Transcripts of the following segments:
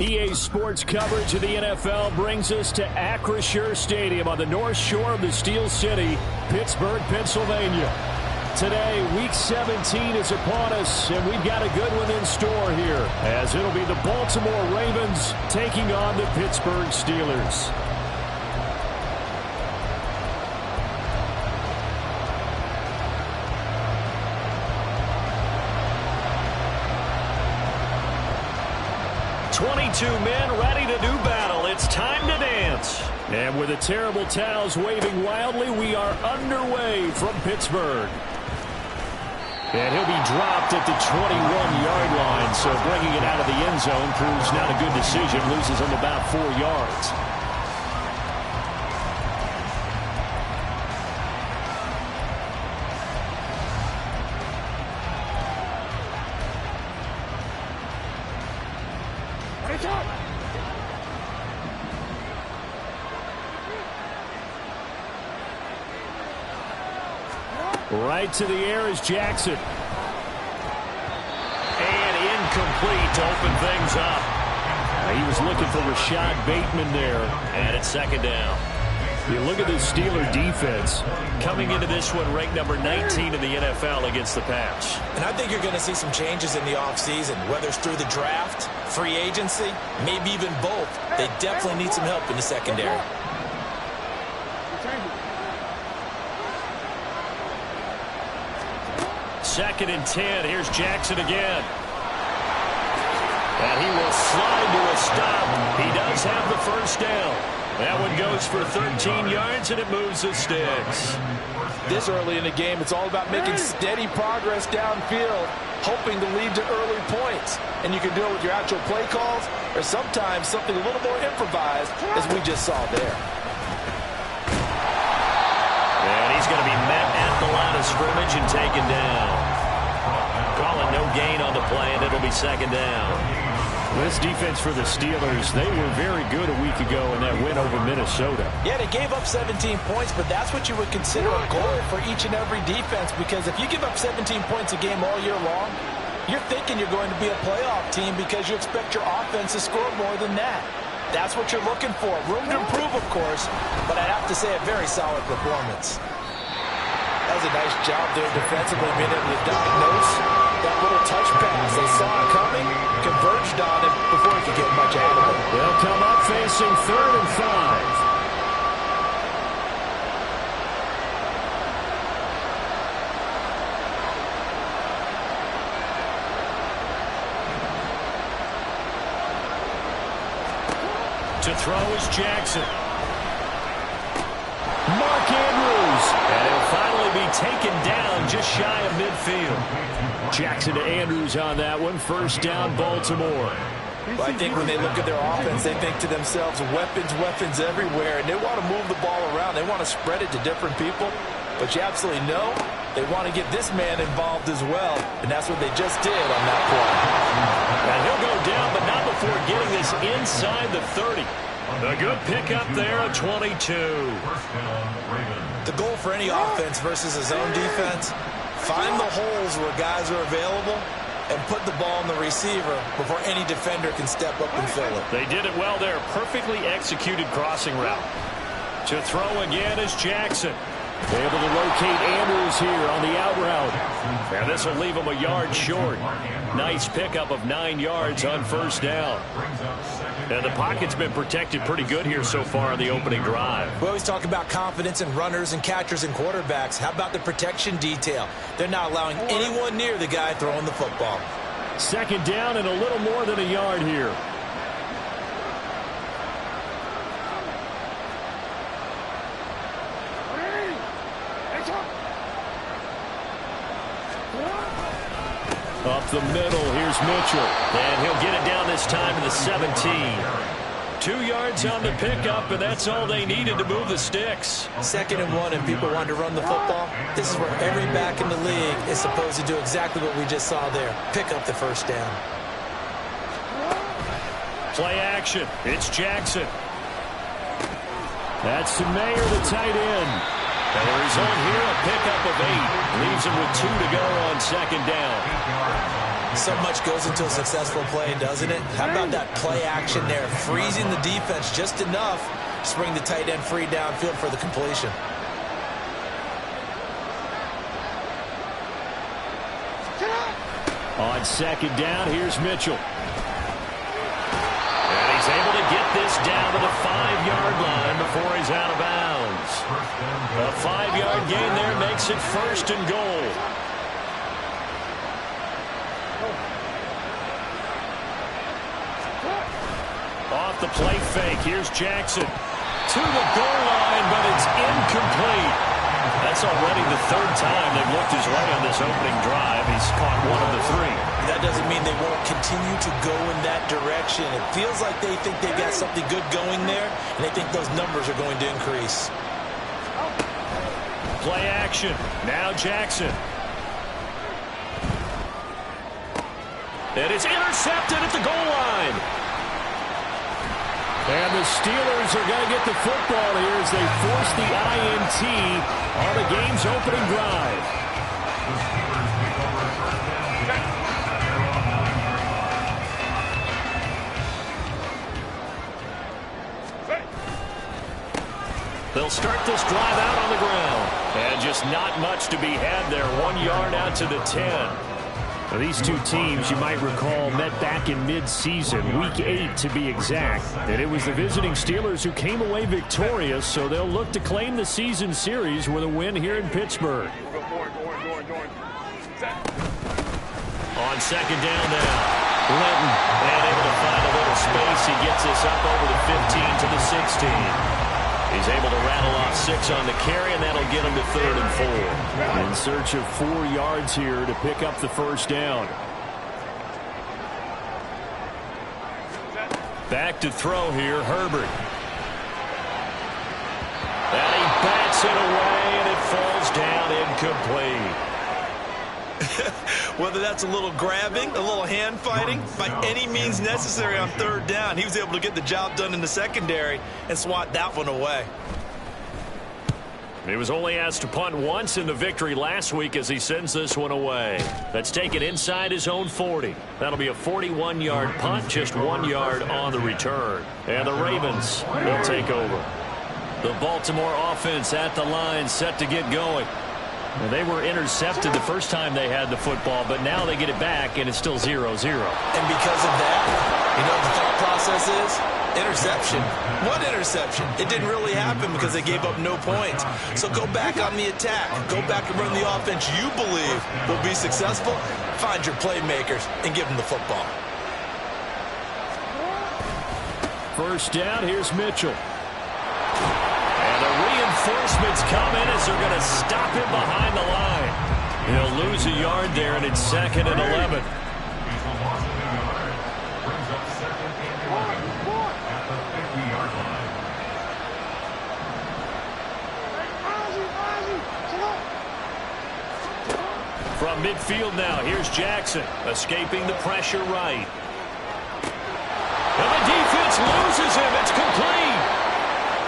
EA Sports coverage of the NFL brings us to Acrisure Stadium on the north shore of the Steel City, Pittsburgh, Pennsylvania. Today, Week 17 is upon us, and we've got a good one in store here, as it'll be the Baltimore Ravens taking on the Pittsburgh Steelers. Men ready to do battle. It's time to dance. And with the terrible towels waving wildly, we are underway from Pittsburgh. And he'll be dropped at the 21-yard line, so bringing it out of the end zone proves not a good decision. Loses him about 4 yards. Right to the air is Jackson. And incomplete to open things up. He was looking for Rashad Bateman there. And it's second down. You look at the Steeler defense. Coming into this one ranked number 19 in the NFL against the pass. And I think you're going to see some changes in the offseason, whether it's through the draft, free agency, maybe even both. They definitely need some help in the secondary. Second and 10. Here's Jackson again. And he will slide to a stop. He does have the first down. That one goes for 13 yards, and it moves the sticks. This early in the game, it's all about making steady progress downfield, hoping to lead to early points. And you can do it with your actual play calls or sometimes something a little more improvised, as we just saw there. And he's going to be met at the line of scrimmage and taken down. Calling no gain on the play, and it'll be second down. This defense for the Steelers, they were very good a week ago in that win over Minnesota. Yeah, they gave up 17 points, but that's what you would consider a goal for each and every defense, because if you give up 17 points a game all year long, you're thinking you're going to be a playoff team because you expect your offense to score more than that. That's what you're looking for. Room to improve, of course, but I'd have to say a very solid performance. That was a nice job there defensively, being able to diagnose that little touch pass. They saw it coming, converged on it before he could get much out of it. They'll come up facing 3rd and 5. To throw is Jackson. Mark Andrews. And he'll finally be taken down just shy of midfield. Jackson to Andrews on that one. First down, Baltimore. Well, I think when they look at their offense, they think to themselves, weapons everywhere, and they want to move the ball around. They want to spread it to different people. But you absolutely know they want to get this man involved as well, and that's what they just did on that play. And he'll go down, but not before getting this inside the 30. A good pickup there at 22. The goal for any offense versus his own defense, find the holes where guys are available and put the ball in the receiver before any defender can step up and fill it. They did it well there. Perfectly executed crossing route. To throw again is Jackson. Able to locate Andrews here on the out route. And this will leave him a yard short. Nice pickup of 9 yards on first down. And the pocket's been protected pretty good here so far on the opening drive. We always talk about confidence in runners and catchers and quarterbacks. How about the protection detail? They're not allowing anyone near the guy throwing the football. Second down and a little more than a yard here. Up the middle, here's Mitchell. And he'll get it down this time to the 17. 2 yards on the pickup, and that's all they needed to move the sticks. 2nd and 1, and people want to run the football. This is where every back in the league is supposed to do exactly what we just saw there. Pick up the first down. Play action. It's Jackson. That's Mayer, the tight end. And the result here, a pickup of 8. Leaves him with 2 to go on second down. So much goes into a successful play, doesn't it? How about that play action there? Freezing the defense just enough to bring the tight end free downfield for the completion. On second down, here's Mitchell. And he's able to get this down to the 5-yard line before he's out of bounds. A 5-yard gain there makes it 1st and goal. Off the play fake, here's Jackson. To the goal line, but it's incomplete. That's already the 3rd time they've looked his way on this opening drive. He's caught 1 of the 3. That doesn't mean they won't continue to go in that direction. It feels like they think they've got something good going there, and they think those numbers are going to increase. Play action. Now Jackson. It is intercepted at the goal line. And the Steelers are going to get the football here as they force the INT on the game's opening drive. They'll start this drive out on the ground. And just not much to be had there. 1 yard out to the 10. Now, these two teams, you might recall, met back in mid-season, Week 8 to be exact. And it was the visiting Steelers who came away victorious, so they'll look to claim the season series with a win here in Pittsburgh. On second down now, Linton, and able to find a little space. He gets this up over the 15 to the 16. He's able to rattle off 6 on the carry, and that'll get him to 3rd and 4. In search of 4 yards here to pick up the 1st down. Back to throw here, Herbert. And he bats it away, and it falls down incomplete. Whether that's a little grabbing, a little hand fighting, by any means necessary on 3rd down, he was able to get the job done in the secondary and swat that one away. He was only asked to punt once in the victory last week as he sends this one away. That's taken inside his own 40. That'll be a 41-yard punt, just 1 yard on the return. And the Ravens will take over. The Baltimore offense at the line, set to get going. Well, they were intercepted the first time they had the football, but now they get it back, and it's still 0-0. And because of that, you know what the thought process is? Interception. What interception? It didn't really happen because they gave up no points. So go back on the attack. Go back and run the offense you believe will be successful. Find your playmakers and give them the football. 1st down, here's Mitchell. Reinforcements come in as they're going to stop him behind the line. He'll lose a yard there, and it's 2nd and 11. From midfield now, here's Jackson, escaping the pressure right. And the defense loses him. It's complete.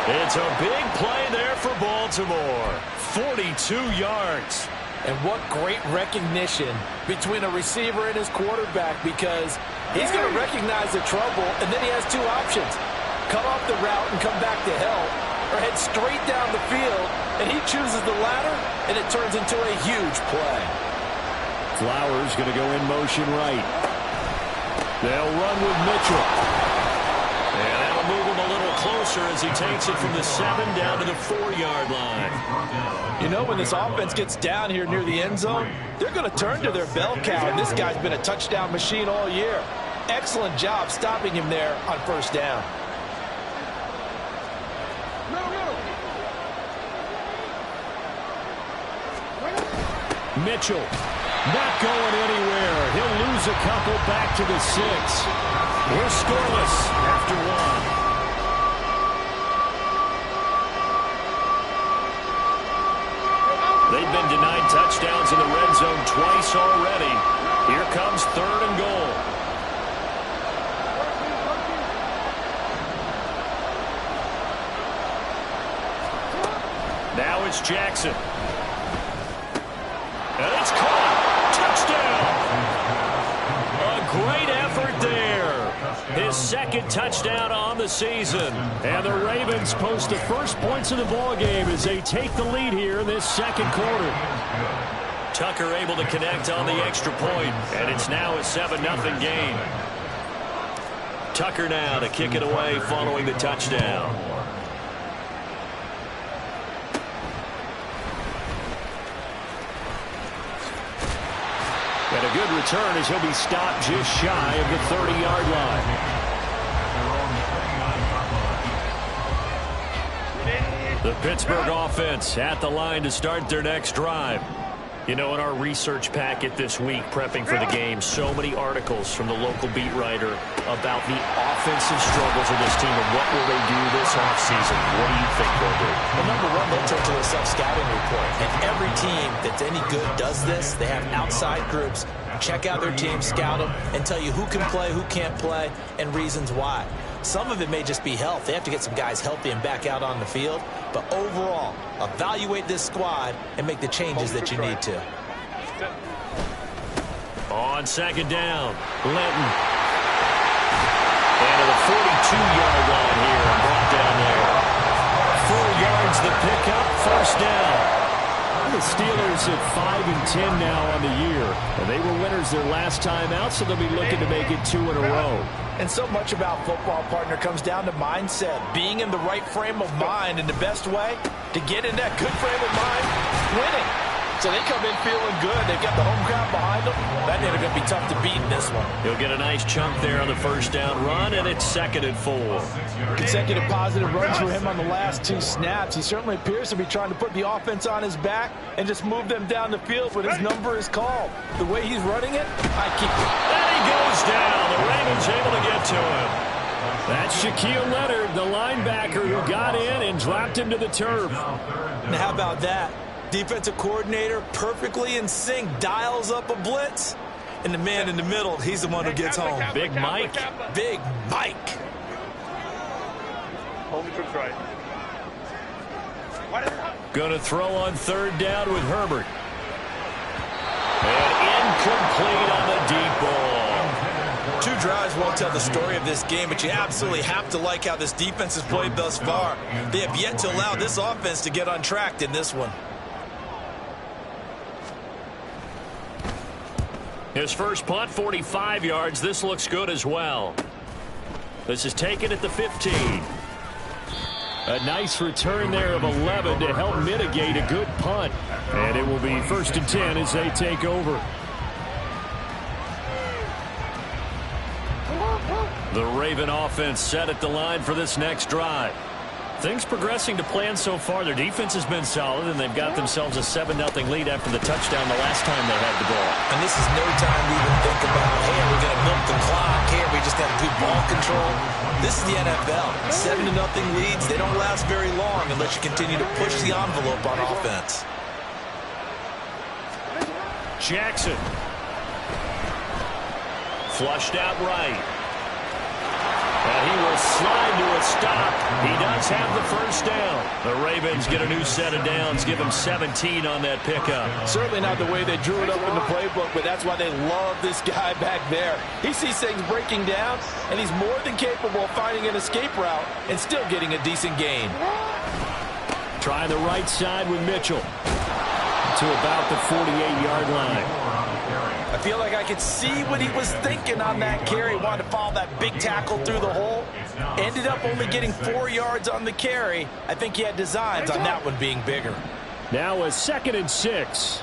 It's a big play there for Baltimore. 42 yards. And what great recognition between a receiver and his quarterback, because he's going to recognize the trouble, and then he has 2 options. Cut off the route and come back to help, or head straight down the field, and he chooses the latter, and it turns into a huge play. Flowers going to go in motion right. They'll run with Mitchell. And that'll move him a little closer as he takes it from the 7 down to the 4-yard line. You know, when this offense gets down here near the end zone, they're going to turn to their bell cow, and this guy's been a touchdown machine all year. Excellent job stopping him there on 1st down. Mitchell not going anywhere. He'll lose a couple back to the 6. We're scoreless after 1. They've been denied touchdowns in the red zone twice already. Here comes 3rd and goal. Now it's Jackson. And it's caught. Touchdown. his second touchdown on the season. And the Ravens post the first points of the ballgame as they take the lead here in this second quarter. Tucker able to connect on the extra point, and it's now a 7-0 game. Tucker now to kick it away following the touchdown. And a good return as he'll be stopped just shy of the 30-yard line. The Pittsburgh offense at the line to start their next drive. You know, in our research packet this week, prepping for the game, so many articles from the local beat writer about the offensive struggles of this team and what will they do this offseason. What do you think they'll do? Well, number one, they'll turn to a self-scouting report. And every team that's any good does this. They have outside groups. Check out their team, scout them, and tell you who can play, who can't play, and reasons why. Some of it may just be health. They have to get some guys healthy and back out on the field. But overall, evaluate this squad and make the changes that you need to. On second down, Linton. And to the 42-yard line here and brought down there. 4 yards the pickup, first down. The Steelers at 5-10 now on the year. And they were winners their last time out, so they'll be looking to make it 2 in a row. And so much about football, partner, comes down to mindset. Being in the right frame of mind, and the best way to get in that good frame of mind, winning. So they come in feeling good. They've got the home crowd behind them. That they're going to be tough to beat in this one. He'll get a nice chunk there on the first down run, and it's 2nd and 4. Consecutive positive runs for him on the last 2 snaps. He certainly appears to be trying to put the offense on his back and just move them down the field when his number is called. The way he's running it, I keep it. And he goes down. The Ravens able to get to him. That's Shaquille Leonard, the linebacker who got in and dropped him to the turf. Now how about that? Defensive coordinator perfectly in sync, dials up a blitz. And the man in the middle, he's the one who gets home. Big Mike. Big Mike. Home troops right. Going to throw on 3rd down with Herbert. And incomplete on the deep ball. 2 drives won't tell the story of this game, but you absolutely have to like how this defense has played thus far. They have yet to allow this offense to get untracked in this one. His first punt, 45 yards. This looks good as well. This is taken at the 15. A nice return there of 11 to help mitigate a good punt. And it will be 1st and 10 as they take over. The Raven offense set at the line for this next drive. Things progressing to plan so far. Their defense has been solid, and they've got themselves a 7-0 lead after the touchdown the last time they had the ball. And this is no time to even think about, hey, we're going to milk the clock. Hey, we just got to do ball control. This is the NFL. 7-0 leads, they don't last very long unless you continue to push the envelope on offense. Jackson. Flushed out right. And he will slide to a stop. He does have the first down. The Ravens get a new set of downs, give him 17 on that pickup. Certainly not the way they drew it up in the playbook, but that's why they love this guy back there. He sees things breaking down, and he's more than capable of finding an escape route and still getting a decent gain. Trying the right side with Mitchell to about the 48-yard line. I feel like I could see what he was thinking on that carry. Wanted to follow that big tackle through the hole. Ended up only getting 4 yards on the carry. I think he had designs on that one being bigger. Now a 2nd and 6.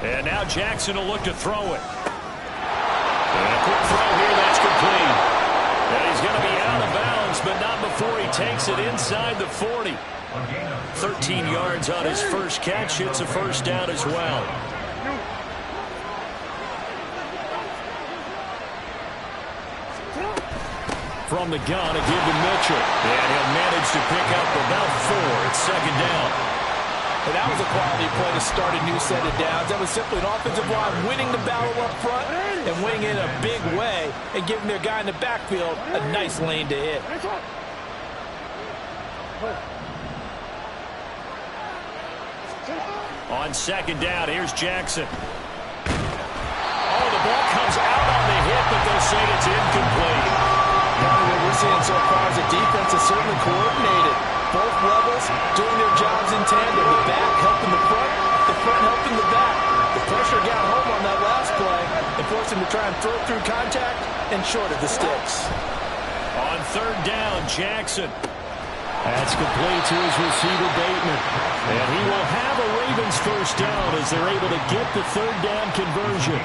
And now Jackson will look to throw it. And a quick throw here, that's complete. And he's going to be out of bounds, but not before he takes it inside the 40. 13 yards on his first catch. It's a first down as well. From the gun, a give to Mitchell. And he'll manage to pick up about 4. It's 2nd down. And that was a quality play to start a new set of downs. That was simply an offensive line winning the battle up front and winning it in a big way and giving their guy in the backfield a nice lane to hit. On second down, here's Jackson. Oh, the ball comes out on the hit, but they'll say it's incomplete. What we're seeing so far is the defense is certainly coordinated. Both levels doing their jobs in tandem. The back helping the front helping the back. The pressure got home on that last play and forced him to try and throw through contact and short of the sticks. On third down, Jackson. That's complete to his receiver, Bateman. And he will have a Ravens first down as they're able to get the third down conversion.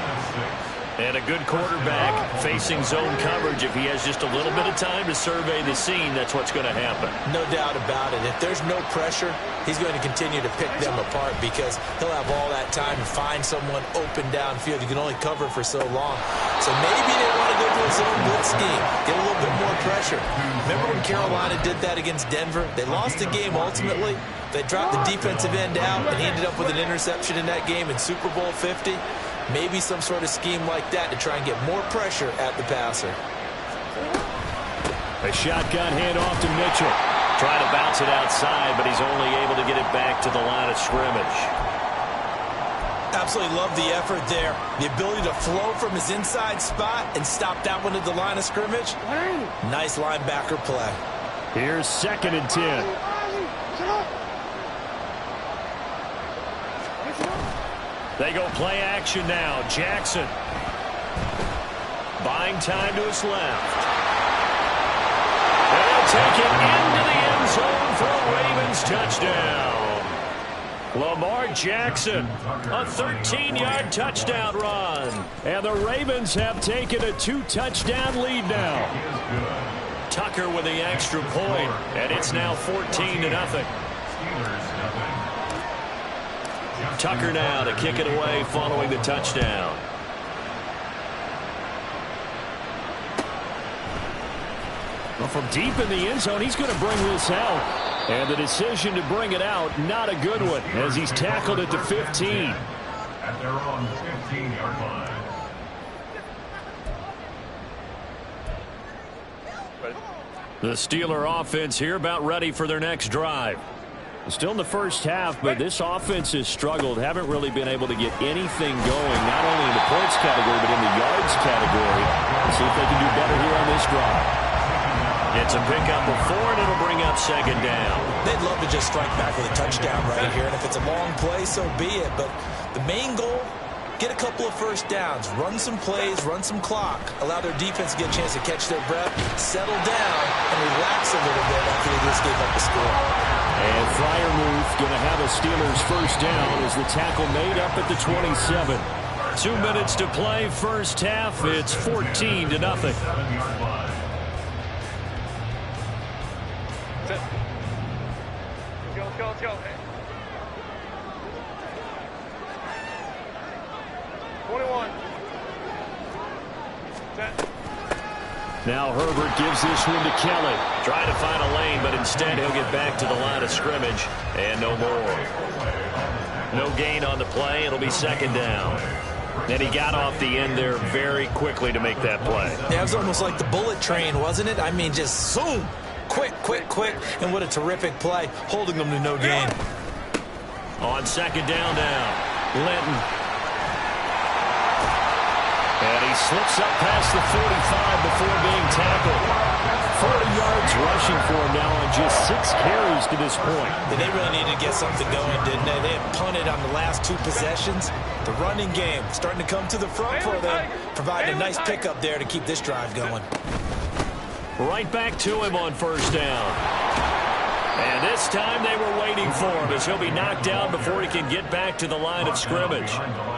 And a good quarterback facing zone coverage. If he has just a little bit of time to survey the scene, that's what's going to happen. No doubt about it. If there's no pressure, he's going to continue to pick them apart because he'll have all that time to find someone open downfield. You can only cover for so long. So maybe they want to go to a zone blitz scheme, get a little bit more pressure. Remember when Carolina did that against Denver? They lost the game ultimately. They dropped the defensive end out and he ended up with an interception in that game in Super Bowl 50. Maybe some sort of scheme like that to try and get more pressure at the passer. A shotgun handoff to Mitchell. Trying to bounce it outside, but he's only able to get it back to the line of scrimmage. Absolutely love the effort there. The ability to flow from his inside spot and stop that one at the line of scrimmage. Nice linebacker play. Here's 2nd and 10. They go play action now. Jackson. Buying time to his left. And they'll take it into the end zone for a Ravens touchdown. Lamar Jackson, a 13-yard touchdown run. And the Ravens have taken a 2-touchdown lead now. Tucker with the extra point, and it's now 14-0. Tucker now to kick it away following the touchdown. Well, from deep in the end zone, he's going to bring this out. And the decision to bring it out, not a good one, as he's tackled at the 15. At their own 15-yard line. The Steeler offense here about ready for their next drive. Still in the first half, but this offense has struggled. Haven't really been able to get anything going, not only in the points category, but in the yards category. Let's see if they can do better here on this drive. Gets a pickup of 4, and it'll bring up 2nd down. They'd love to just strike back with a touchdown right here, and if it's a long play, so be it. But the main goal, get a couple of first downs, run some plays, run some clock, allow their defense to get a chance to catch their breath, settle down, and relax a little bit after they just gave up the score. And Freiermuth going to have a Steelers first down as the tackle made up at the 27. 2 minutes to play first half. It's 14-0. Let's go. 21. 10. Now Herbert gives this one to Kelly. Trying to find a lane, but instead he'll get back to the line of scrimmage. And no more. No gain on the play. It'll be 2nd down. And he got off the end there very quickly to make that play. Yeah, it was almost like the bullet train, wasn't it? I mean, just zoom. Quick. And what a terrific play, holding them to no gain. On 2nd down now, Linton. And he slips up past the 45 before being tackled. 40 yards rushing for him now on just 6 carries to this point. They really needed to get something going, didn't they? They had punted on the last 2 possessions. The running game starting to come to the front for them, providing a nice pickup there to keep this drive going. Right back to him on first down. And this time they were waiting for him as he'll be knocked down before he can get back to the line of scrimmage.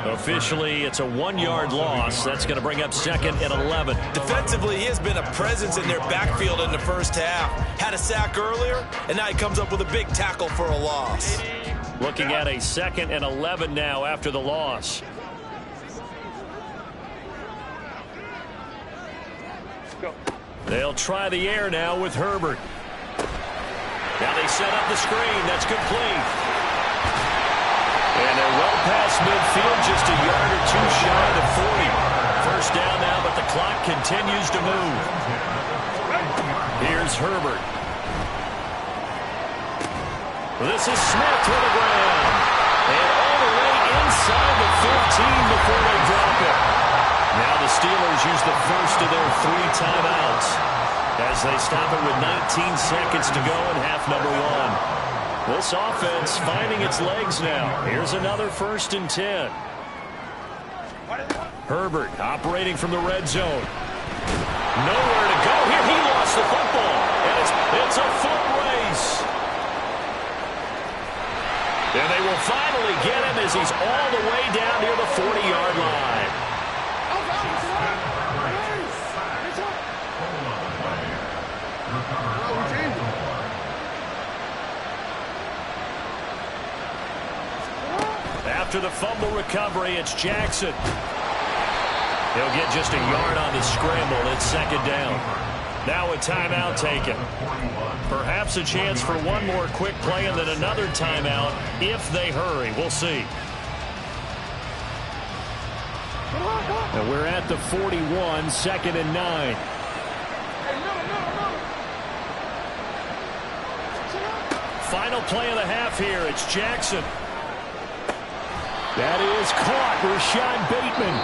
Officially, it's a 1-yard loss. That's going to bring up 2nd and 11. Defensively, he has been a presence in their backfield in the first half. Had a sack earlier, and now he comes up with a big tackle for a loss. Looking at a 2nd and 11 now after the loss. Go. They'll try the air now with Herbert. Now they set up the screen. That's complete. And they're well past midfield, just a yard or 2 shy of 40. First down now, but the clock continues to move. Here's Herbert. This is Smith to the ground. And over Steelers use the first of their 3 timeouts as they stop it with 19 seconds to go in half number 1. This offense finding its legs now. Here's another 1st and 10. Herbert operating from the red zone. Nowhere to go here. He lost the football. And it's a foot race. And they will finally get him as he's all the way down near the 40-yard line. After the fumble recovery, it's Jackson. He'll get just a yard on the scramble. It's 2nd down. Now a timeout taken. Perhaps a chance for one more quick play and then another timeout if they hurry. We'll see. And we're at the 41, 2nd and 9. Final play of the half here. It's Jackson. That is caught. Rashad Bateman.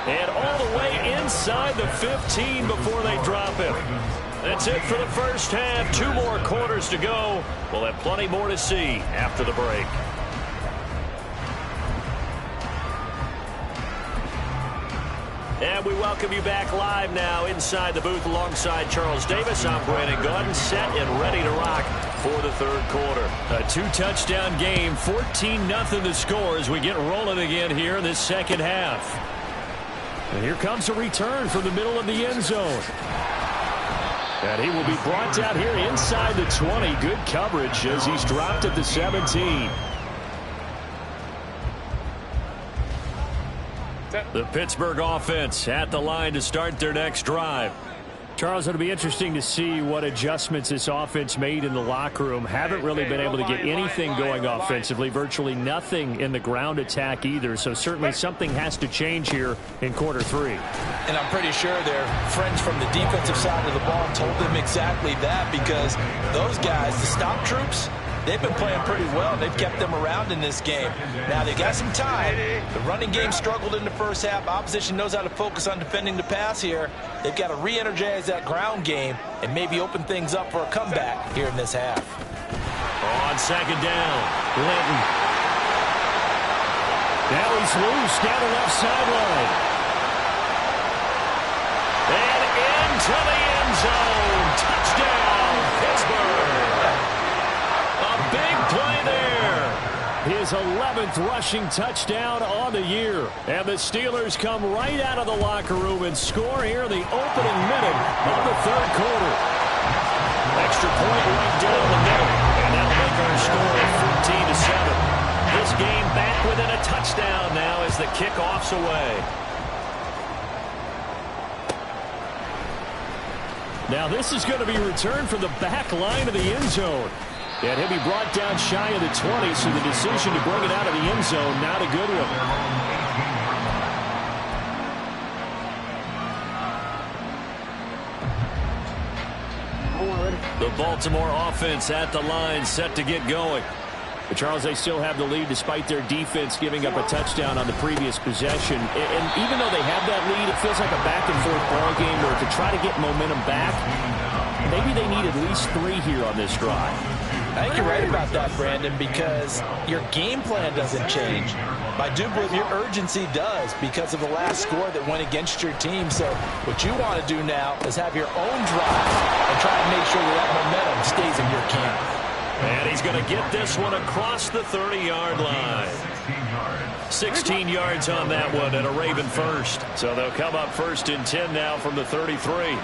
And all the way inside the 15 before they drop him. That's it for the first half. 2 more quarters to go. We'll have plenty more to see after the break. And we welcome you back live now inside the booth alongside Charles Davis. I'm Brandon Gaudin, set and ready to rock for the 3rd quarter. A 2-touchdown game, 14-0 the score as we get rolling again here in this 2nd half. And here comes a return from the middle of the end zone. And he will be brought down here inside the 20. Good coverage as he's dropped at the 17. The Pittsburgh offense at the line to start their next drive. Charles, it'll be interesting to see what adjustments this offense made in the locker room. Haven't really been able to get anything going offensively. Virtually nothing in the ground attack either. So certainly something has to change here in quarter 3. And I'm pretty sure their friends from the defensive side of the ball told them exactly that, because those guys, the stop troops, they've been playing pretty well. They've kept them around in this game. Now, they got some time. The running game struggled in the first half. Opposition knows how to focus on defending the pass here. They've got to re-energize that ground game and maybe open things up for a comeback here in this half. On 2nd down, Linton. Now he's loose down the left sideline. And into the end zone. Touchdown, Pittsburgh. Big play there. His 11th rushing touchdown on the year. And the Steelers come right out of the locker room and score here in the opening minute of the 3rd quarter. Extra point right down the middle. And that'll make our score 14-7. This game back within a touchdown now as the kickoff's away. Now this is going to be returned from the back line of the end zone. And he'll be brought down shy of the 20, so the decision to bring it out of the end zone, not a good one. The Baltimore offense at the line, set to get going. But Charles, they still have the lead despite their defense giving up a touchdown on the previous possession. And even though they have that lead, it feels like a back-and-forth ball game where to try to get momentum back, maybe they need at least 3 here on this drive. I think you're right about that, Brandon, because your game plan doesn't change. I do believe your urgency does because of the last score that went against your team. So what you want to do now is have your own drive and try to make sure that momentum stays in your camp. And he's going to get this one across the 30-yard line. 16 yards on that one and a Raven first. So they'll come up 1st and 10 now from the 33.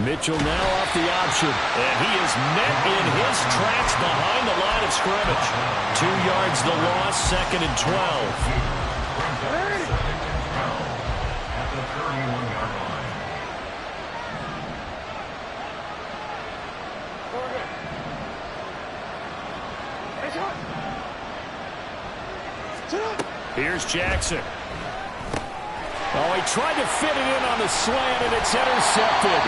Mitchell now off the option. And he is met in his tracks behind the line of scrimmage. 2 yards the loss, 2nd and 12. At the 31-yard line. Here's Jackson. Oh, he tried to fit it in on the slant, and it's intercepted.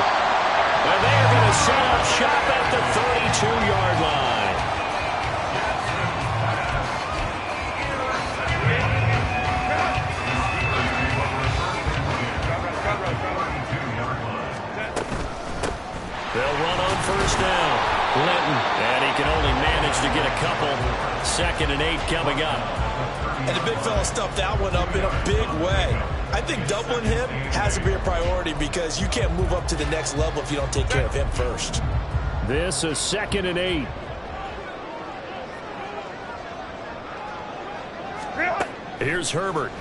And they are going to set up shop at the 32-yard line. 2nd and 8 coming up. And the big fella stuffed that one up in a big way. I think doubling him has to be a priority because you can't move up to the next level if you don't take care of him first. This is 2nd and 8. Here's Herbert.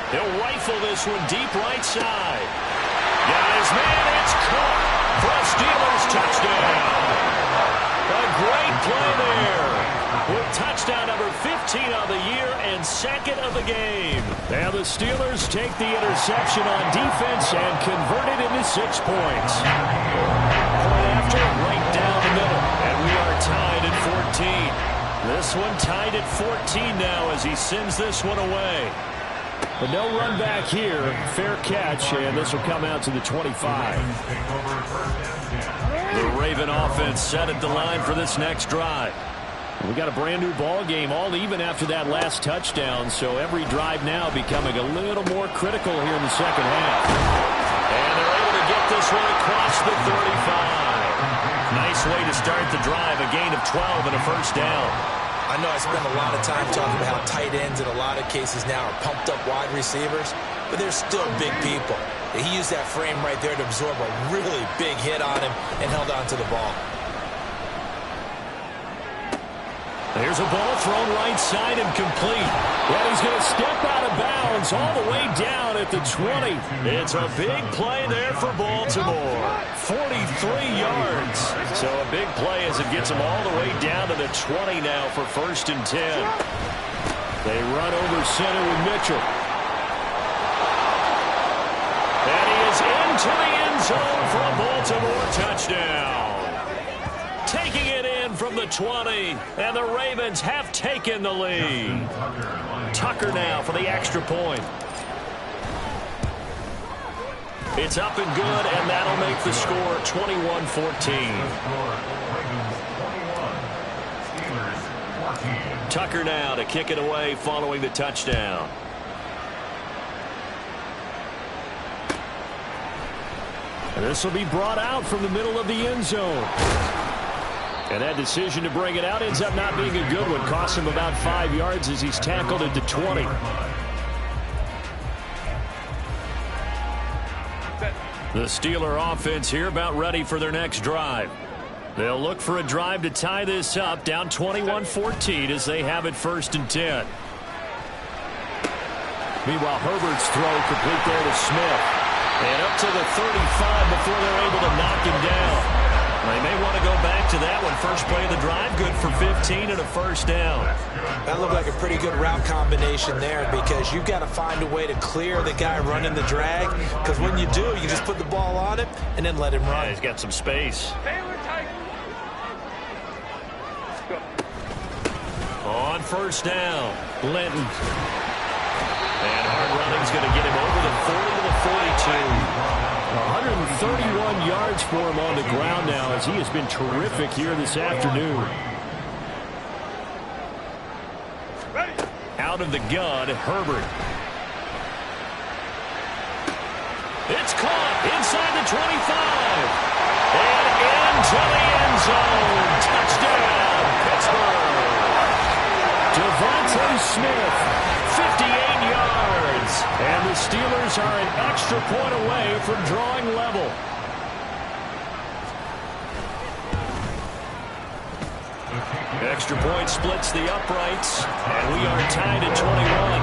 He'll rifle this one deep right side. Got his man. It's caught for a Steelers touchdown. A great play there. With touchdown number 15 on the year and 2nd of the game. And the Steelers take the interception on defense and convert it into 6 points. Point after, right down the middle. And we are tied at 14. This one tied at 14 now as he sends this one away. But no run back here. Fair catch, and this will come out to the 25. The Raven offense set at the line for this next drive. We got a brand new ball game, all even after that last touchdown, so every drive now becoming a little more critical here in the second half. And they're able to get this one across the 35. Nice way to start the drive, a gain of 12 and a first down. I know I spend a lot of time talking about how tight ends in a lot of cases now are pumped up wide receivers, but they're still big people. He used that frame right there to absorb a really big hit on him and held on to the ball. There's a ball thrown right side and complete. And he's going to step out of bounds all the way down at the 20. It's a big play there for Baltimore. 43 yards. So a big play as it gets him all the way down to the 20 now for 1st and 10. They run over center with Mitchell. And he is into the end zone for a Baltimore touchdown. Taking it in from the 20, and the Ravens have taken the lead. Tucker now for the extra point. It's up and good, and that'll make the score 21-14. Tucker now to kick it away following the touchdown. And this will be brought out from the middle of the end zone. And that decision to bring it out ends up not being a good one. Costs him about 5 yards as he's tackled at the 20. The Steeler offense here about ready for their next drive. They'll look for a drive to tie this up, down 21-14 as they have it 1st and 10. Meanwhile, Herbert's throw complete there to Smith. And up to the 35 before they're able to knock him down. They may want to go back to that one. First play of the drive, good for 15 and a first down. That looked like a pretty good route combination there because you've got to find a way to clear the guy running the drag. Because when you do, you just put the ball on him and then let him run. Yeah, he's got some space. On 1st down, Linton. And hard running's going to get him over the 40 to the 42. 131 yards for him on the ground now as he has been terrific here this afternoon. Out of the gun, Herbert. It's caught inside the 25. And into the end zone. Touchdown, Pittsburgh. Devontae Smith, 58 yards. And the Steelers are an extra point away from drawing level. Extra point splits the uprights, and we are tied at 21.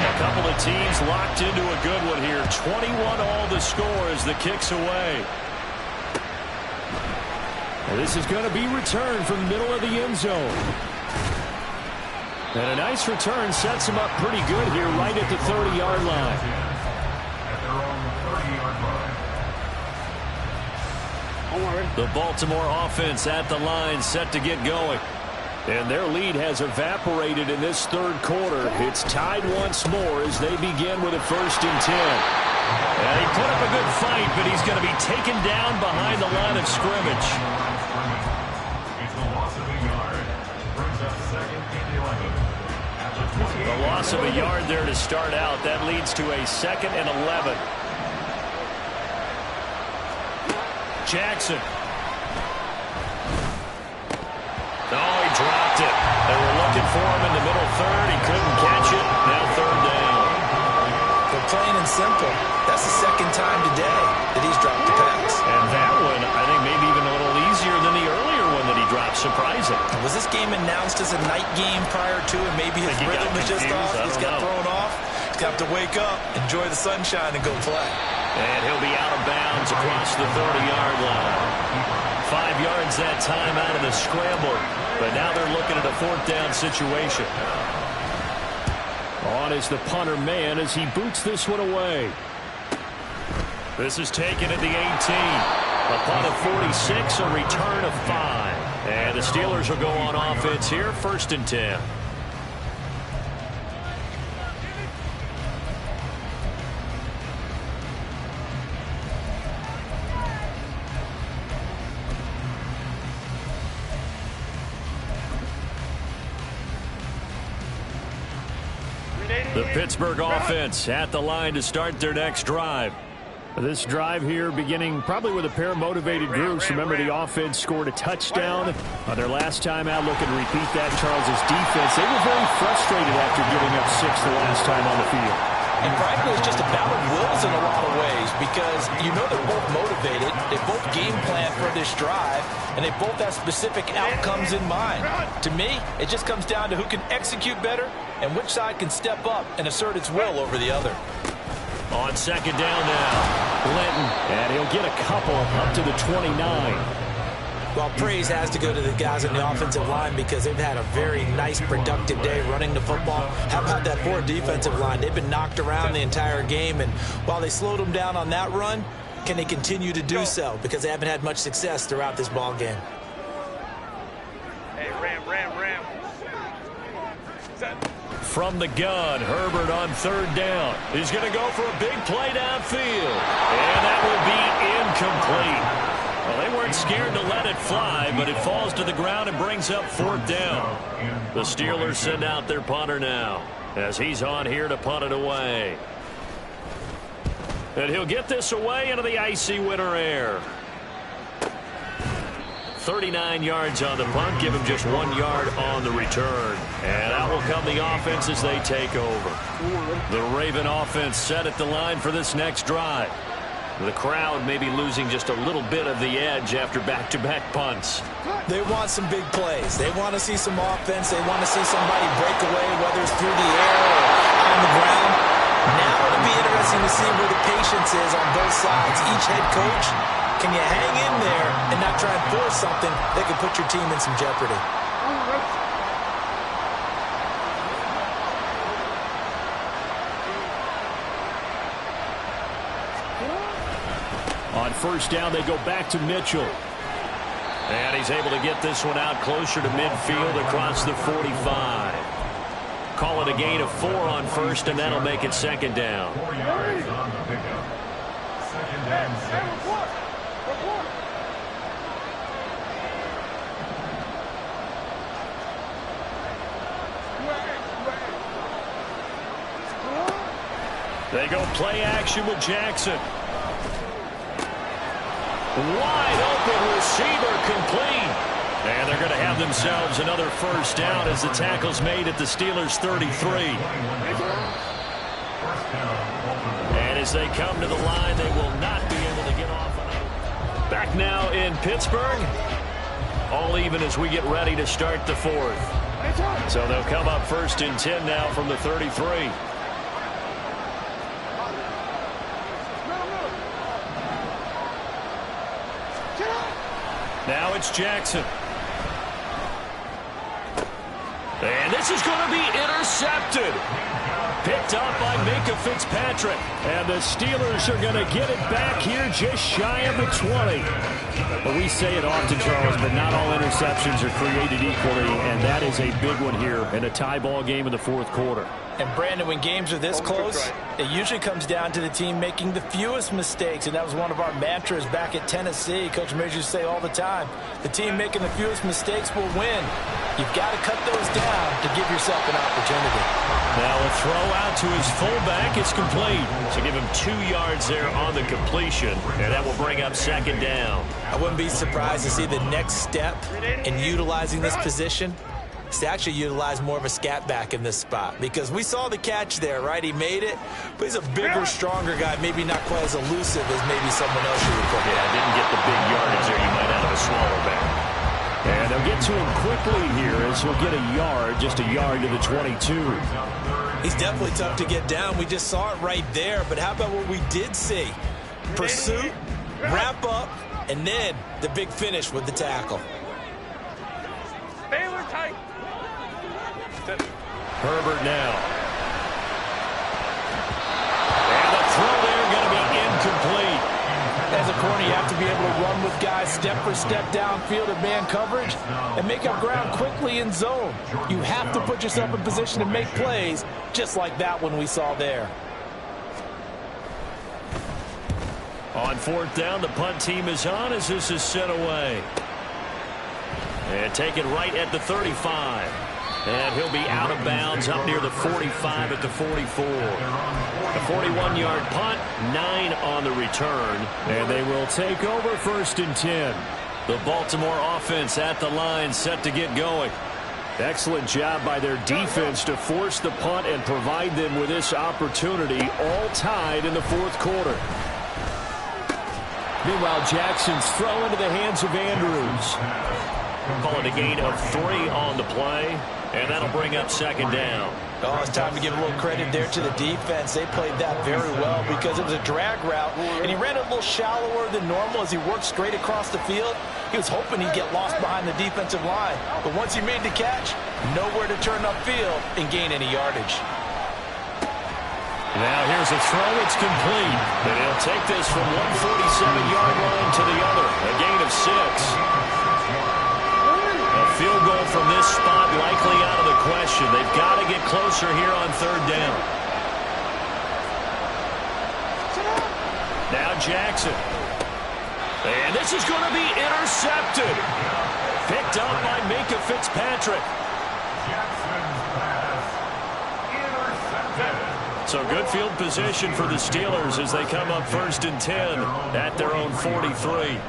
A couple of teams locked into a good one here. 21 all the score as the kick's away. And this is going to be returned from the middle of the end zone. And a nice return sets him up pretty good here right at the 30-yard line. The Baltimore offense at the line set to get going. And their lead has evaporated in this third quarter. It's tied once more as they begin with a 1st and 10. And he put up a good fight, but he's going to be taken down behind the line of scrimmage. The loss of a yard there to start out. That leads to a 2nd and 11. Jackson. Oh, he dropped it. They were looking for him in the middle third. He couldn't catch it. Now third down. But plain and simple, that's the second time today that he's dropped the pass. And that one, I think maybe even a little easier than the earlier one that he dropped. Surprising. Was this game announced as a night game prior to it? Maybe his rhythm was just off. He's got thrown off. He's got to wake up, enjoy the sunshine, and go play. And he'll be out of bounds across the 30-yard line. 5 yards that time out of the scramble. But now they're looking at a fourth down situation. On is the punter man as he boots this one away. This is taken at the 18. A punt of 46, a return of 5. And the Steelers will go on offense here, 1st and 10. The Pittsburgh offense at the line to start their next drive. This drive here beginning probably with a pair of motivated groups. Remember, the offense scored a touchdown on their last time out. Looking to repeat that. Charles' defense, they were very frustrated after giving up 6 the last time on the field. And frankly, it's just a battle of wills in a lot of ways because you know they're both motivated. They both game plan for this drive, and they both have specific outcomes in mind. To me, it just comes down to who can execute better and which side can step up and assert its will over the other. On second down now, Linton, and he'll get a couple up to the 29. Well, praise has to go to the guys on the offensive line because they've had a very nice, productive day running the football. How about that Ford defensive line? They've been knocked around the entire game, and while they slowed them down on that run, can they continue to do so? Because they haven't had much success throughout this ball game. Hey, ram. Set. From the gun, Herbert on third down. He's going to go for a big play downfield. And that will be incomplete. Well, they weren't scared to let it fly, but it falls to the ground and brings up fourth down. The Steelers send out their punter now as he's on here to punt it away. And he'll get this away into the icy winter air. 39 yards on the punt, give him just 1 yard on the return. And out will come the offense as they take over. The Raven offense set at the line for this next drive. The crowd may be losing just a little bit of the edge after back-to-back punts. They want some big plays. They want to see some offense. They want to see somebody break away, whether it's through the air or on the ground. Now it'll be interesting to see where the patience is on both sides. Each head coach, can you hang in there and not try and force something that could put your team in some jeopardy? On first down, they go back to Mitchell. And he's able to get this one out closer to midfield across the 45. Call it a gain of 4 on first, and that'll make it second down. 4 yards on the pickup. Second and 6. They go play action with Jackson. Wide open receiver complete. And they're going to have themselves another first down as the tackle's made at the Steelers' 33. And as they come to the line, they will not be able to get off. Back now in Pittsburgh. All even as we get ready to start the fourth. So they'll come up 1st and 10 now from the 33. Now it's Jackson. And this is going to be intercepted. Picked up by Minka Fitzpatrick. And the Steelers are going to get it back here just shy of the 20. But we say it often, Charles, but not all interceptions are created equally. And that is a big one here in a tie ball game in the fourth quarter. And, Brandon, when games are this close, it usually comes down to the team making the fewest mistakes. And that was one of our mantras back at Tennessee. Coach Mears used to say all the time, the team making the fewest mistakes will win. You've got to cut those down to give yourself an opportunity. Now a throw out to his fullback. It's complete. So give him 2 yards there on the completion. And that will bring up second down. I wouldn't be surprised to see the next step in utilizing this position is to actually utilize more of a scat back in this spot, because we saw the catch there, right? He made it, but he's a bigger, stronger guy, maybe not quite as elusive as maybe someone else you would put. Yeah, didn't get the big yardage there you might out of a smaller back. And they'll get to him quickly here as he'll get a yard, just a yard to the 22. He's definitely tough to get down. We just saw it right there, but how about what we did see? Pursuit, wrap up, and then the big finish with the tackle. Baylor tight. Herbert now. And the throw there going to be incomplete. As a corner, you have to be able to run with guys step for step downfield in man coverage and make up ground quickly in zone. You have to put yourself in position to make plays, just like that one we saw there. On fourth down, the punt team is on as this is sent away. And taken right at the 35. And he'll be out of bounds up near the 45 at the 44. A 41-yard punt, 9 on the return. And they will take over 1st and 10. The Baltimore offense at the line set to get going. Excellent job by their defense to force the punt and provide them with this opportunity, all tied in the 4th quarter. Meanwhile, Jackson's throw into the hands of Andrews. Call it a gain of 3 on the play, and that'll bring up 2nd down. Oh, it's time to give a little credit there to the defense. They played that very well because it was a drag route, and he ran it a little shallower than normal as he worked straight across the field. He was hoping he'd get lost behind the defensive line, but once he made the catch, nowhere to turn upfield and gain any yardage. Now here's a throw. It's complete. And he'll take this from 147-yard line to the other. A gain of 6. A field goal from this spot likely out of the question. They've got to get closer here on 3rd down. Now Jackson. And this is going to be intercepted. Picked up by Minka Fitzpatrick. So good field position for the Steelers as they come up 1st and 10 at their own 43.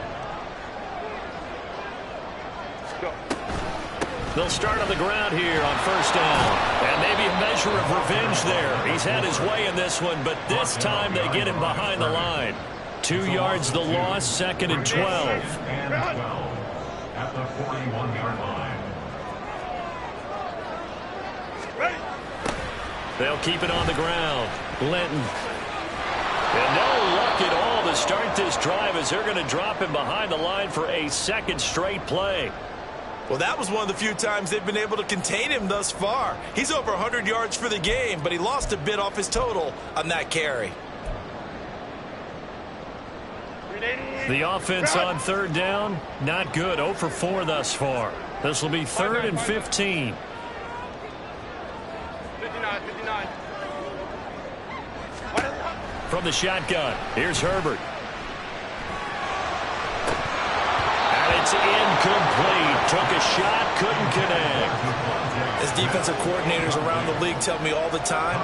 They'll start on the ground here on 1st down. And maybe a measure of revenge there. He's had his way in this one, but this time they get him behind the line. 2 yards the loss, 2nd and 12. At the 41-yard line. They'll keep it on the ground. Linton. And no luck at all to start this drive as they're going to drop him behind the line for a 2nd straight play. Well, that was one of the few times they've been able to contain him thus far. He's over 100 yards for the game, but he lost a bit off his total on that carry. The offense on 3rd down, not good. 0 for 4 thus far. This will be 3rd and 15. 59. From the shotgun, here's Herbert. And it's incomplete. Took a shot, couldn't connect. As defensive coordinators around the league tell me all the time,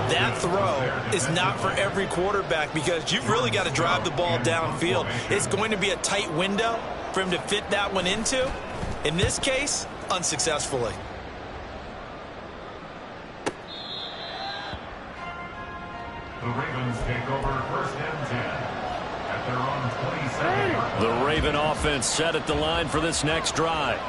that throw is not for every quarterback because you've really got to drive the ball downfield. It's going to be a tight window for him to fit that one into. In this case, unsuccessfully. The Ravens take over 1st and 10 at their own 27. The Raven offense set at the line for this next drive.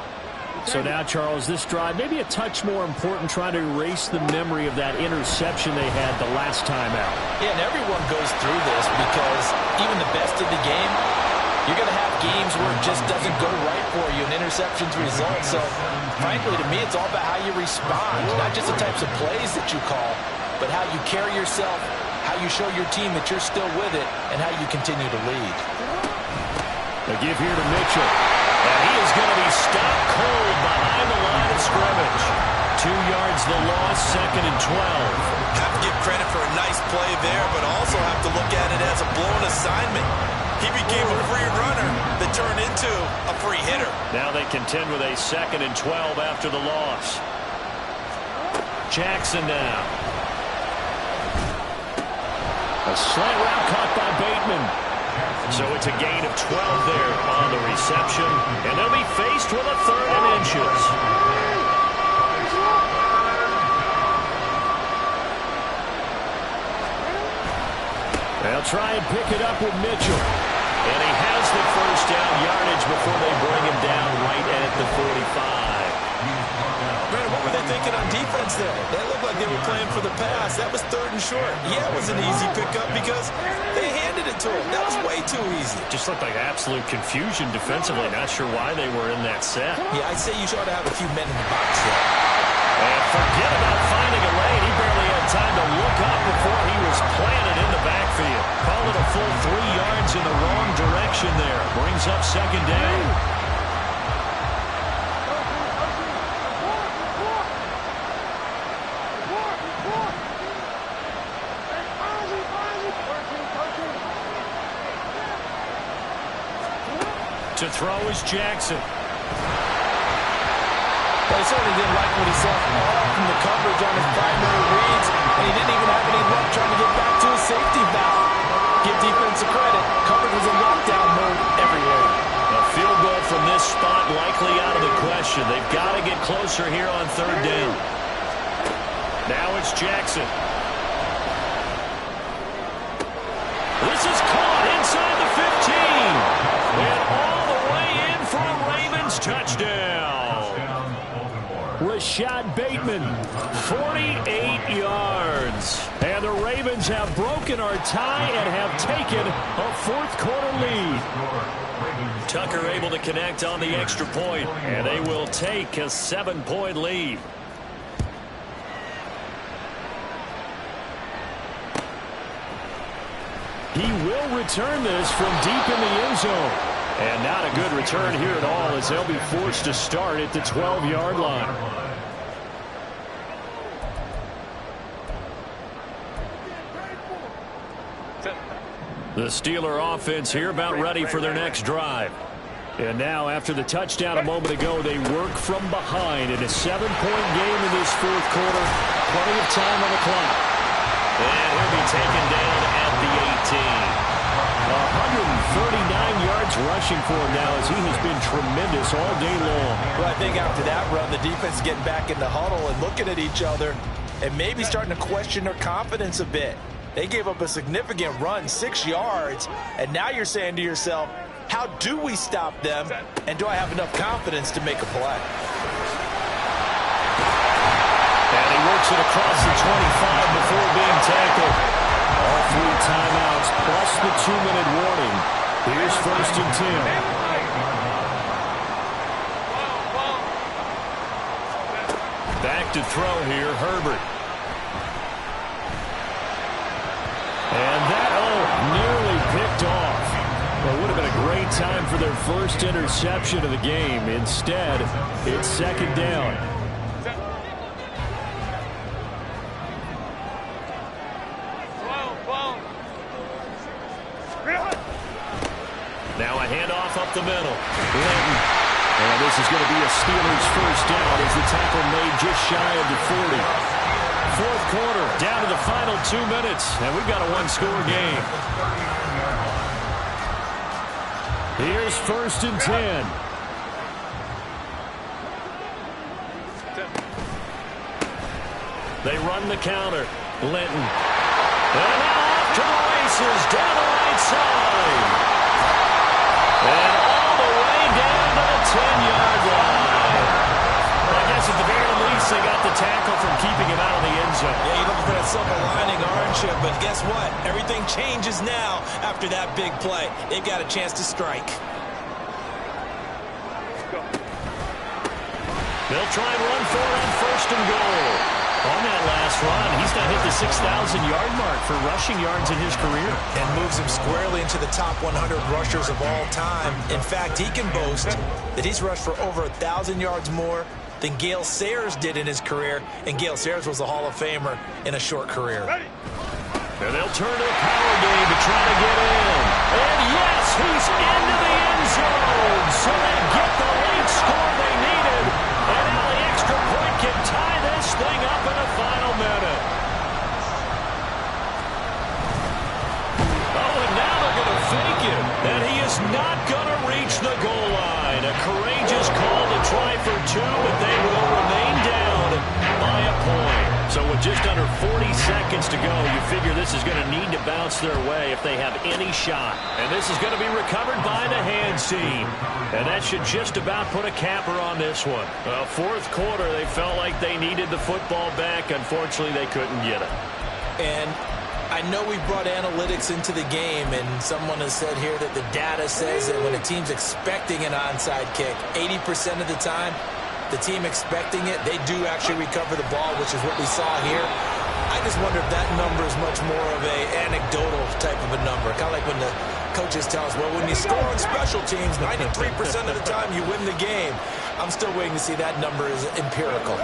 So now, Charles, this drive maybe a touch more important, trying to erase the memory of that interception they had the last time out. Yeah, and everyone goes through this because even the best of the game, you're going to have games where it just doesn't go right for you and interceptions result. So, frankly, to me, it's all about how you respond, not just the types of plays that you call, but how you carry yourself, how you show your team that you're still with it, and how you continue to lead. They give here to Mitchell. And he is going to be stopped cold behind the line of scrimmage. 2 yards the loss, 2nd and 12. Have to give credit for a nice play there, but also have to look at it as a blown assignment. He became a free runner that turned into a free hitter. Now they contend with a 2nd and 12 after the loss. Jackson now. A slant route caught by Bateman. So it's a gain of 12 there on the interception, and they'll be faced with a 3rd and inches. They'll try and pick it up with Mitchell. And he has the first down yardage before they bring him down right at the 45. Man, what were they thinking on defense there? They looked like they were playing for the pass. That was 3rd and short. Yeah, it was an easy pickup because they handed it to him. That was way too easy. Just looked like absolute confusion defensively. Not sure why they were in that set. Yeah, I'd say you ought to have a few men in the box there. And forget about finding a lane. He barely had time to look up before he was planted in the backfield. Call it a full 3 yards in the wrong direction there. Brings up 2nd down. To throw is Jackson. Well, he certainly didn't like what he saw from the coverage on his primary reads, and he didn't even have any luck trying to get back to his safety valve. Give defensive credit. Coverage was in lockdown mode everywhere. A field goal from this spot likely out of the question. They've got to get closer here on 3rd down. Now it's Jackson. This is caught inside the 15. And all the way in for a Ravens touchdown. Rashad Bateman, 48 yards. And the Ravens have broken our tie and have taken a 4th quarter lead. Tucker able to connect on the extra point, and they will take a 7-point lead. He will return this from deep in the end zone. And not a good return here at all as they'll be forced to start at the 12-yard line. The Steeler offense here about ready for their next drive. And now after the touchdown a moment ago, they work from behind in a 7-point game in this 4th quarter. Plenty of time on the clock. And he'll be taken down at the 18. 139 yards rushing for him now as he has been tremendous all day long. Well, I think after that run, the defense is getting back in the huddle and looking at each other and maybe starting to question their confidence a bit. They gave up a significant run, 6 yards, and now you're saying to yourself, how do we stop them, and do I have enough confidence to make a play? And he works it across the 25 before being tackled. All 3 timeouts plus the 2-minute warning. Here's 1st and 10. Back to throw here, Herbert. And that, nearly picked off. Well, it would have been a great time for their first interception of the game. Instead, it's 2nd down. Now a handoff up the middle. Linton. And this is going to be a Steelers first down as the tackle made just shy of the 40. 4th quarter, down to the final 2 minutes, and we've got a 1-score game. Here's 1st and 10. They run the counter. Linton. And now off to the races down the right side. And all the way down to the 10-yard line. Well, I guess at the very least, they got the tackle from keeping him out of the end zone. Yeah, you're looking for that silver lining, aren't you? But guess what? Everything changes now after that big play. They've got a chance to strike. They'll try and run for it on 1st and goal. On that last run, he's not hit the 6,000-yard mark for rushing yards in his career. And moves him squarely into the top 100 rushers of all time. In fact, he can boast that he's rushed for over 1,000 yards more than Gale Sayers did in his career. And Gale Sayers was a Hall of Famer in a short career. And they'll turn to a power game to try to get in. And yes, he's into the end zone. So they get the late score they needed. And now the extra point can tie this thing up in the final minute. Oh, and now they're going to fake it. And he is not going to reach the goal line. With just under 40 seconds to go, you figure this is going to need to bounce their way if they have any shot. And this is going to be recovered by the hands team. And that should just about put a capper on this one. Well, fourth quarter, they felt like they needed the football back. Unfortunately, they couldn't get it. And I know we brought analytics into the game, and someone has said here that the data says that when a team's expecting an onside kick, 80% of the time, the team expecting it, they do actually recover the ball, which is what we saw here. I just wonder if that number is much more of a anecdotal type of a number. Kind of like when the coaches tell us, well, when you score on special teams, 93% of the time you win the game. I'm still waiting to see that number is empirical.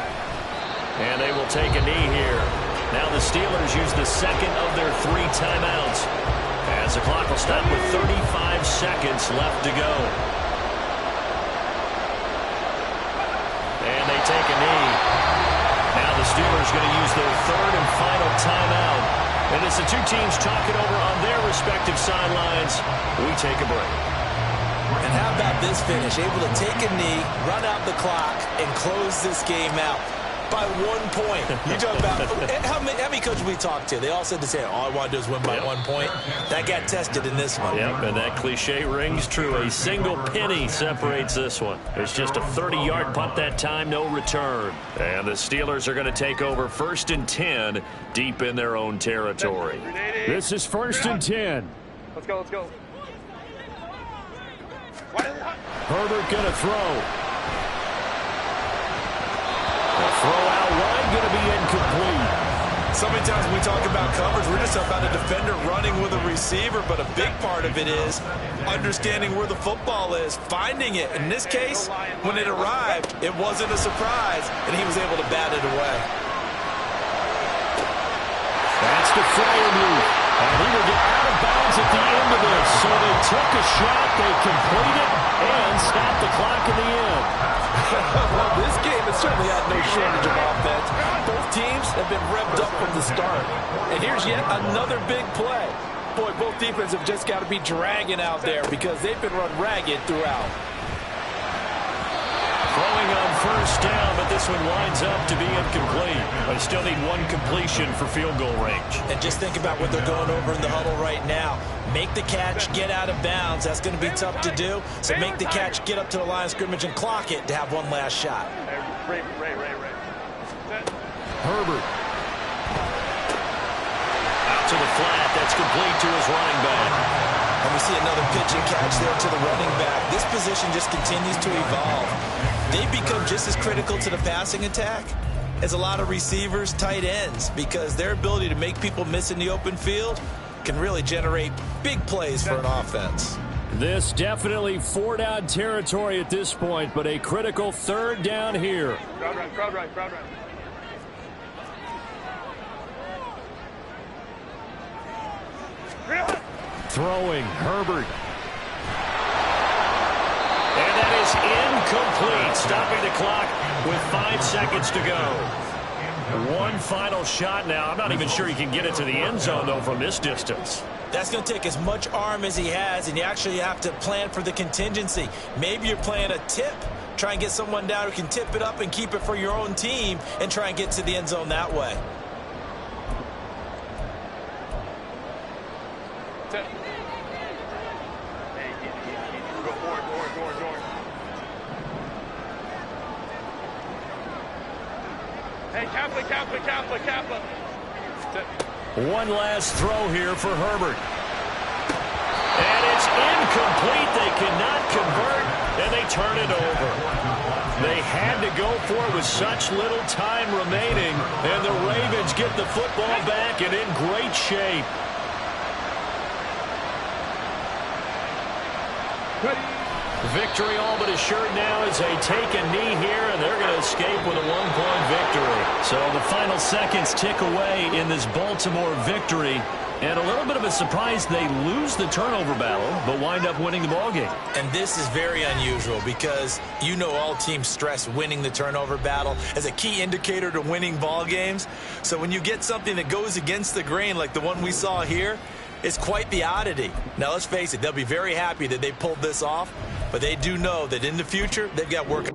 And they will take a knee here. Now the Steelers use the second of their 3 timeouts, as the clock will stop with 35 seconds left to go. And they take a knee. Now the Steelers going to use their 3rd and final timeout. And as the two teams talk it over on their respective sidelines, we take a break. And how about this finish? Able to take a knee, run out the clock, and close this game out by 1 point. You talk about how many coaches we talked to? They all said the same. All I want to do is win by 1 point. That got tested in this one. Yep, and that cliche rings true. A single penny separates this one. It's just a 30-yard punt that time, no return. And the Steelers are going to take over 1st and 10 deep in their own territory. This is 1st and 10. Let's go, let's go. Herbert going to throw. The throw out wide going to be incomplete. So many times when we talk about coverage, we're just about a defender running with a receiver, but a big part of it is understanding where the football is, finding it. In this case, when it arrived, it wasn't a surprise, and he was able to bat it away. That's the Freiermuth. And he will get out of bounds at the end of this. So they took a shot, they completed, and stopped the clock in the end. Well, this game has certainly had no shortage of offense. Both teams have been revved up from the start. And here's yet another big play. Boy, both defenses have just got to be dragging out there because they've been run ragged throughout. Throwing on 1st down, but this one winds up to be incomplete. They still need 1 completion for field goal range. And just think about what they're going over in the huddle right now. Make the catch, get out of bounds. That's going to be tough to do. So make the catch, get up to the line of scrimmage, and clock it to have one last shot. Ray. Herbert. Out to the flat. That's complete to his running back. And we see another pitch and catch there to the running back. This position just continues to evolve. They've become just as critical to the passing attack as a lot of receivers, tight ends, because their ability to make people miss in the open field can really generate big plays for an offense. This definitely 4-down territory at this point, but a critical 3rd down here. Crowd right. Throwing, Herbert. And that is incomplete, stopping the clock with 5 seconds to go. One final shot now. I'm not even sure he can get it to the end zone, though, from this distance. That's going to take as much arm as he has, and you actually have to plan for the contingency. Maybe you're playing a tip. Try and get someone down who can tip it up and keep it for your own team and try and get to the end zone that way. Hey, Kaplan. One last throw here for Herbert. And it's incomplete. They cannot convert, and they turn it over. They had to go for it with such little time remaining, and the Ravens get the football back and in great shape. Victory all but assured now as they take a knee here, and they're going to escape with a 1-point victory. So the final seconds tick away in this Baltimore victory. And a little bit of a surprise, they lose the turnover battle, but wind up winning the ballgame. And this is very unusual because you know all teams stress winning the turnover battle as a key indicator to winning ball games. So when you get something that goes against the grain like the one we saw here, it's quite the oddity. Now, let's face it, they'll be very happy that they pulled this off, but they do know that in the future, they've got work.